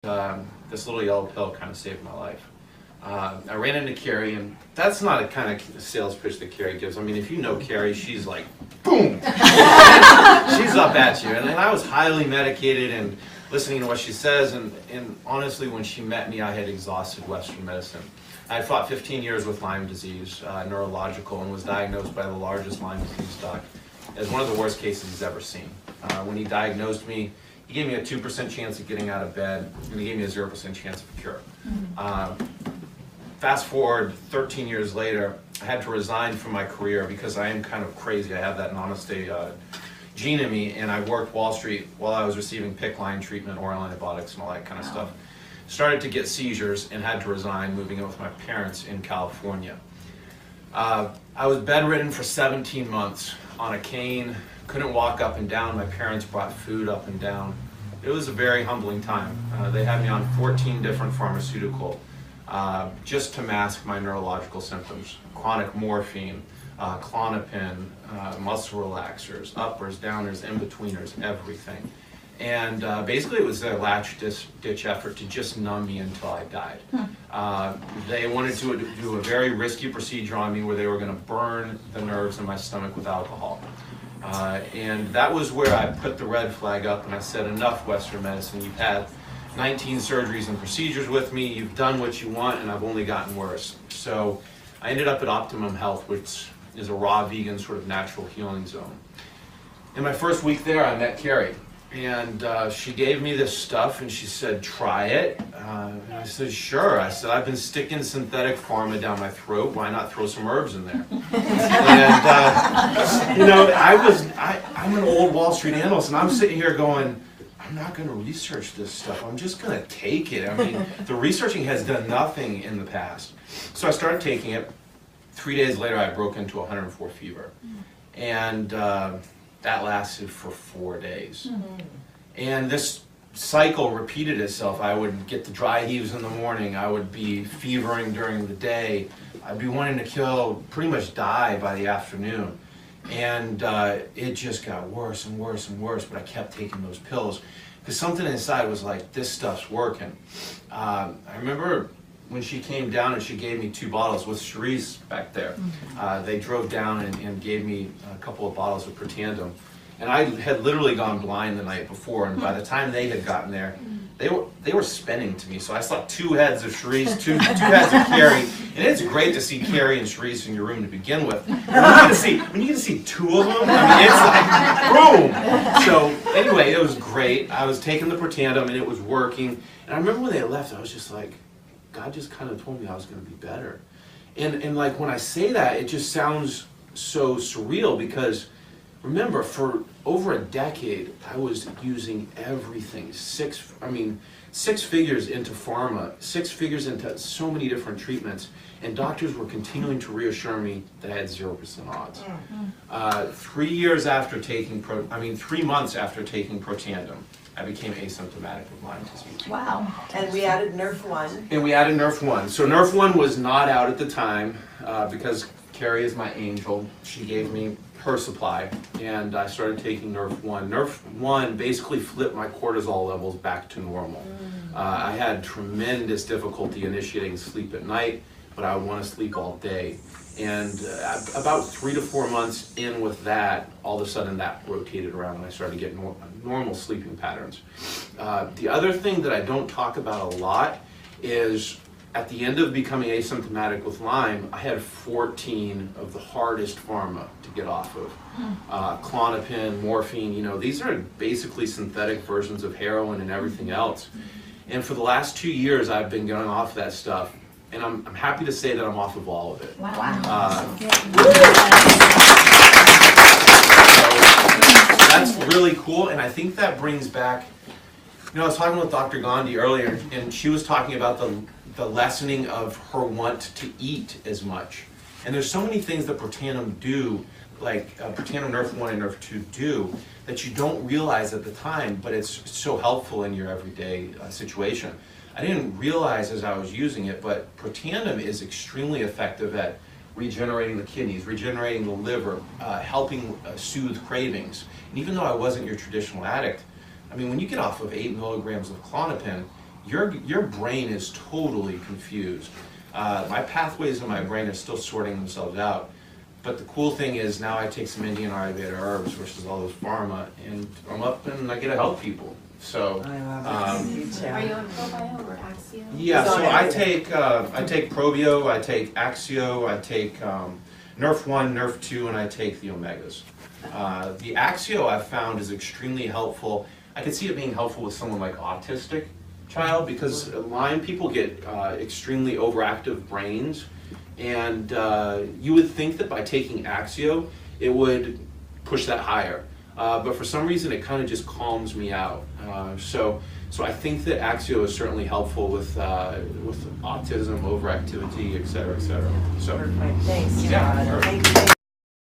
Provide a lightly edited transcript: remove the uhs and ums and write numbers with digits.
This little yellow pill kind of saved my life. I ran into Carrie, and that's not a kind of sales pitch that Carrie gives. I mean, if you know Carrie, she's like, boom! She's up at you. And I was highly medicated and listening to what she says, and honestly, when she met me, I had exhausted Western medicine. I had fought 15 years with Lyme disease, neurological, and was diagnosed by the largest Lyme disease doc as one of the worst cases he's ever seen. When he diagnosed me, he gave me a 2% chance of getting out of bed, and he gave me a 0% chance of a cure. Fast forward 13 years later, I had to resign from my career because I am kind of crazy. I have that namaste gene in me, and I worked Wall Street while I was receiving PICC line treatment, oral antibiotics, and all that kind of stuff. Started to get seizures and had to resign, moving in with my parents in California. I was bedridden for 17 months on a cane, couldn't walk up and down. My parents brought food up and down. It was a very humbling time. They had me on 14 different pharmaceutical just to mask my neurological symptoms. Chronic morphine, Klonopin, muscle relaxers, uppers, downers, in-betweeners, everything. And basically it was a latch-ditch effort to just numb me until I died. They wanted to do a very risky procedure on me where they were going to burn the nerves in my stomach with alcohol. And that was where I put the red flag up and I said, enough Western medicine. You've had 19 surgeries and procedures with me, you've done what you want, and I've only gotten worse. So I ended up at Optimum Health, which is a raw vegan sort of natural healing zone. In my first week there, I met Carrie. And she gave me this stuff and she said, try it. And I said, sure. I said, I've been sticking synthetic pharma down my throat. Why not throw some herbs in there? And, you know, I'm an old Wall Street analyst and I'm sitting here going, I'm not going to research this stuff. I'm just going to take it. I mean, the researching has done nothing in the past. So I started taking it. 3 days later, I broke into 104 fever. And that lasted for 4 days. And this cycle repeated itself. I would get the dry heaves in the morning. I would be fevering during the day. I'd be wanting to kill, pretty much die by the afternoon. And it just got worse and worse and worse, but I kept taking those pills because something inside was like, this stuff's working. I remember when she came down and she gave me 2 bottles with Cherise back there. They drove down and gave me a couple of bottles of Protandim. And I had literally gone blind the night before, and by the time they had gotten there, they were spinning to me. So I saw 2 heads of Cherise, two heads of Carrie, and it's great to see Carrie and Cherise in your room to begin with. When you get to see 2 of them, I mean, it's like, boom! So anyway, it was great. I was taking the Protandim and it was working. And I remember when they left, I was just like, God just kind of told me I was going to be better. And like when I say that, it just sounds so surreal because remember, for over a decade, I was using everything. 6 figures into pharma, 6 figures into so many different treatments, and doctors were continuing to reassure me that I had 0% odds. 3 months after taking Protandim, I became asymptomatic with Lyme disease. Wow. And we added Nerf1. And we added Nerf1. So Nerf1 was not out at the time because Carrie is my angel. She gave me her supply and I started taking Nerf1. Nerf1 basically flipped my cortisol levels back to normal. I had tremendous difficulty initiating sleep at night, but I would want to sleep all day. And about 3 to 4 months in with that, all of a sudden that rotated around and I started to get normal sleeping patterns. The other thing that I don't talk about a lot is at the end of becoming asymptomatic with Lyme, I had 14 of the hardest pharma to get off of. Klonopin, morphine, you know, these are basically synthetic versions of heroin and everything else. And for the last 2 years, I've been going off that stuff. And I'm happy to say that I'm off of all of it. Wow. So that's really cool, and I think that brings back, you know, I was talking with Dr. Gandhi earlier, and she was talking about the lessening of her want to eat as much. And there's so many things that Protandim do, like Protandim Nerf1 and Nerf2 do, that you don't realize at the time, but it's so helpful in your everyday situation. I didn't realize as I was using it, but Protandim is extremely effective at regenerating the kidneys, regenerating the liver, helping soothe cravings. And even though I wasn't your traditional addict, I mean, when you get off of 8 milligrams of Klonopin, your brain is totally confused. My pathways in my brain are still sorting themselves out. But the cool thing is now I take some Indian Ayurveda herbs versus all those pharma, and I'm up and I get to help people. So I love it. Me too. Are you on Probio or Axio? yeah, It's on so I everything. take Probio, I take Axio, I take Nerf1, Nerf2, and I take the Omegas. The Axio I've found is extremely helpful. I could see it being helpful with someone like autistic child because Lyme people get extremely overactive brains, and you would think that by taking Axio it would push that higher. But for some reason it kind of just calms me out. So I think that Axio is certainly helpful with autism, overactivity, et cetera, et cetera. So, Perfect, thanks, yeah, Todd. sure. Thank you.